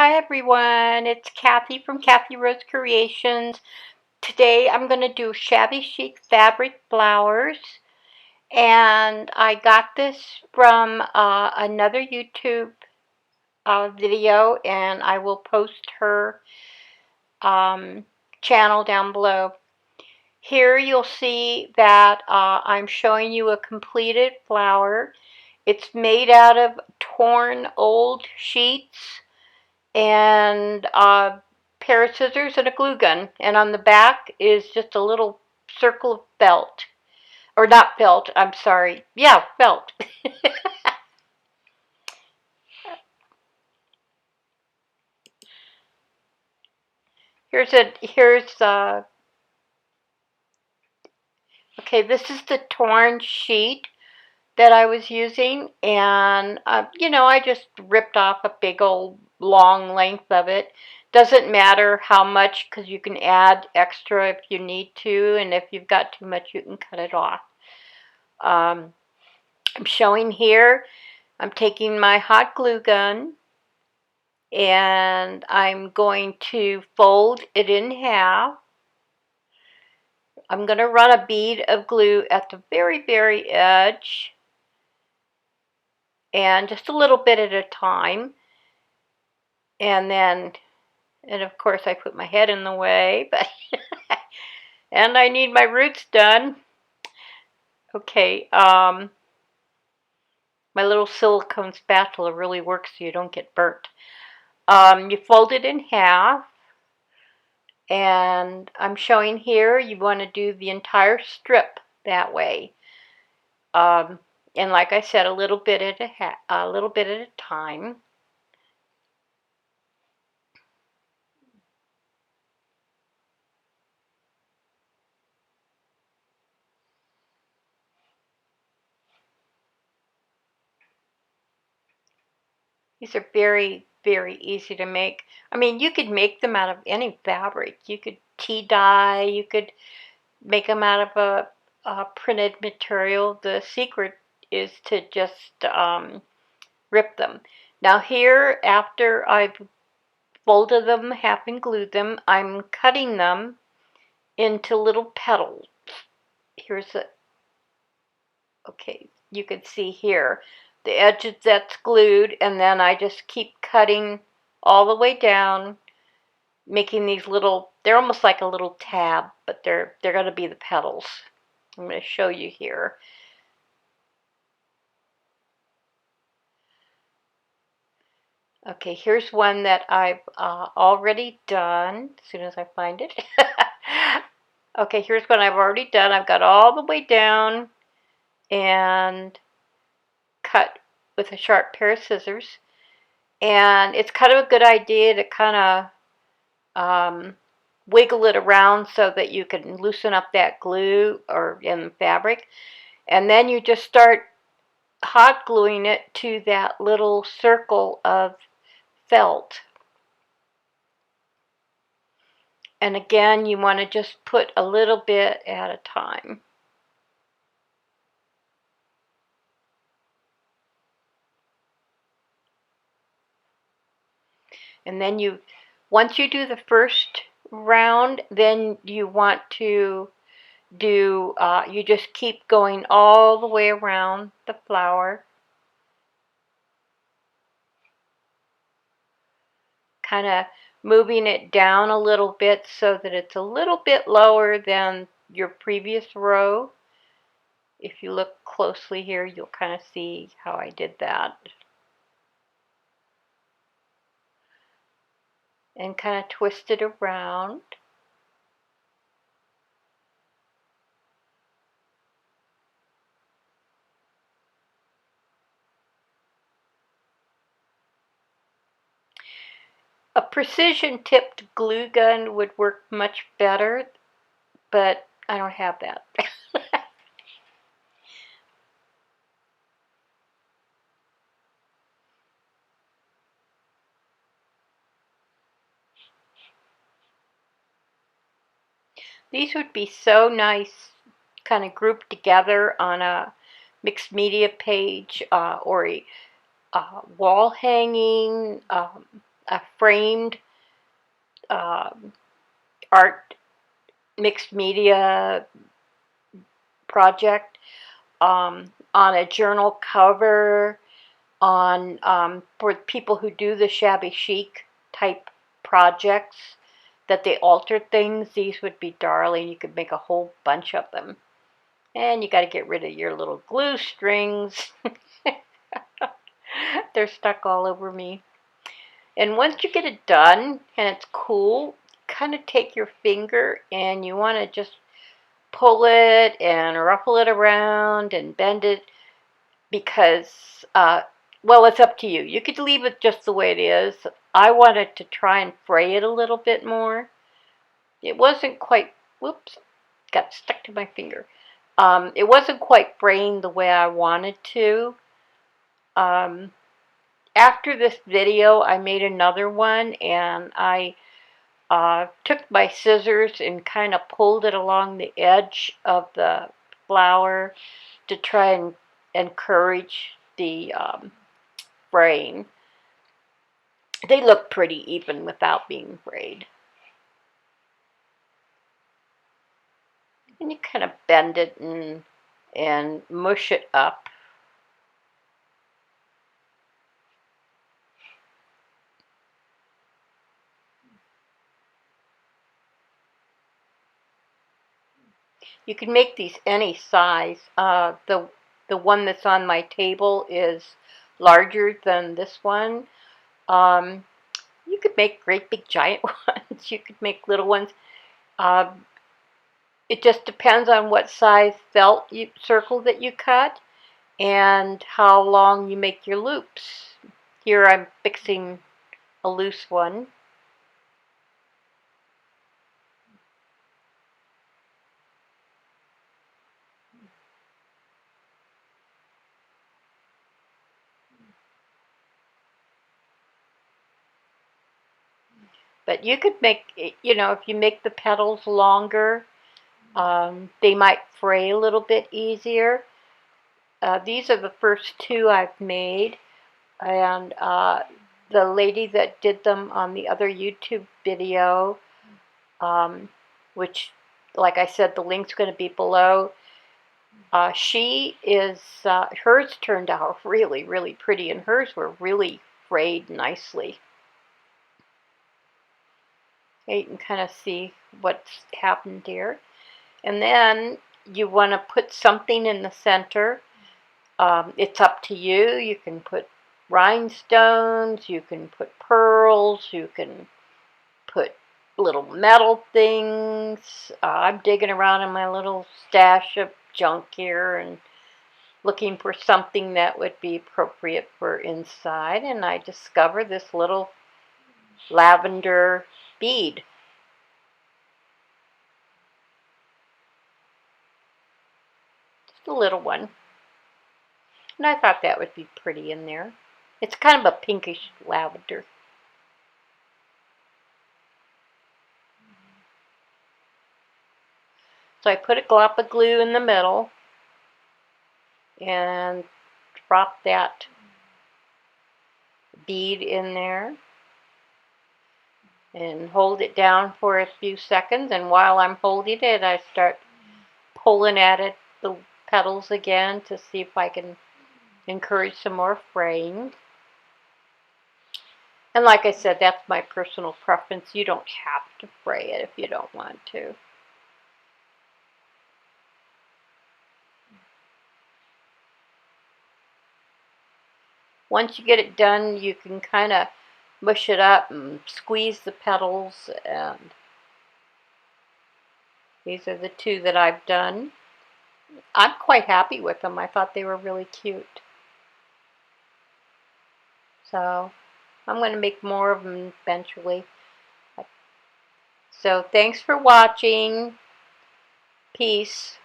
Hi everyone, it's Kathy from Kathy Rose Creations. Today I'm going to do shabby chic fabric flowers, and I got this from another YouTube video, and I will post her um, channel down below. Here you'll see that I'm showing you a completed flower. It's made out of torn old sheets and a pair of scissors and a glue gun. And on the back is just a little circle of felt. Or not felt, I'm sorry. Yeah, felt. Okay, this is the torn sheet that I was using, and I just ripped off a big old long length of it. Doesn't matter how much, because you can add extra if you need to, and if you've got too much you can cut it off. I'm showing here, I'm taking my hot glue gun and I'm going to fold it in half. I'm going to run a bead of glue at the very edge, and just a little bit at a time. And of course I put my head in the way, but and I need my roots done. Okay, my little silicone spatula really works so you don't get burnt. You fold it in half, and I'm showing here you want to do the entire strip that way. And like I said, a little bit at a time. These are very easy to make. I mean, you could make them out of any fabric. You could tea dye, you could make them out of a printed material. The secret is to just rip them. Now here, after I've folded them, half and glued them, I'm cutting them into little petals. Okay, you can see here the edge that's glued, and then I just keep cutting all the way down, making these little, they're almost like a little tab, but they're going to be the petals. I'm going to show you here. Okay, here's one that I've already done, as soon as I find it. Okay, here's one I've already done. I've got all the way down and cut with a sharp pair of scissors. And it's kind of a good idea to kind of wiggle it around so that you can loosen up that glue or in the fabric. And then you just start hot gluing it to that little circle of felt. And again, you want to just put a little bit at a time. And then once you do the first round, then you want to you just keep going all the way around the flower, kind of moving it down a little bit so that it's a little bit lower than your previous row. If you look closely here, you'll kind of see how I did that. And kind of twist it around. A precision tipped glue gun would work much better, but I don't have that. These would be so nice kind of grouped together on a mixed media page or a wall hanging. a framed art mixed media project, on a journal cover, on for people who do the shabby chic type projects that they alter things. These would be darling. You could make a whole bunch of them. And you got to get rid of your little glue strings. They're stuck all over me. And once you get it done and it's cool, kind of take your finger and you want to just pull it and ruffle it around and bend it, because, well, it's up to you. You could leave it just the way it is. I wanted to try and fray it a little bit more. It wasn't quite, whoops, got stuck to my finger. It wasn't quite fraying the way I wanted to. After this video, I made another one, and I took my scissors and kind of pulled it along the edge of the flower to try and encourage the fraying. They look pretty even without being frayed. And you kind of bend it and mush it up. You can make these any size. The one that's on my table is larger than this one. You could make great big giant ones. You could make little ones. It just depends on what size felt circle that you cut and how long you make your loops. Here I'm fixing a loose one. But you could make, you know, if you make the petals longer, they might fray a little bit easier. These are the first two I've made, and the lady that did them on the other YouTube video, which, like I said, the link's going to be below. She is, hers turned out really, really pretty, and hers were really frayed nicely. Okay, you can kind of see what's happened here. And then you want to put something in the center. It's up to you. You can put rhinestones, you can put pearls, you can put little metal things. I'm digging around in my little stash of junk here and looking for something that would be appropriate for inside, and I discovered this little lavender bead. Just a little one. And I thought that would be pretty in there. It's kind of a pinkish lavender. So I put a glop of glue in the middle and drop that bead in there and hold it down for a few seconds. And while I'm holding it, I start pulling at it, the petals again, to see if I can encourage some more fraying. And like I said, that's my personal preference. You don't have to fray it if you don't want to. Once you get it done, you can kind of mush it up and squeeze the petals, and these are the two that I've done. I'm quite happy with them. I thought they were really cute. So I'm going to make more of them eventually. So thanks for watching. Peace.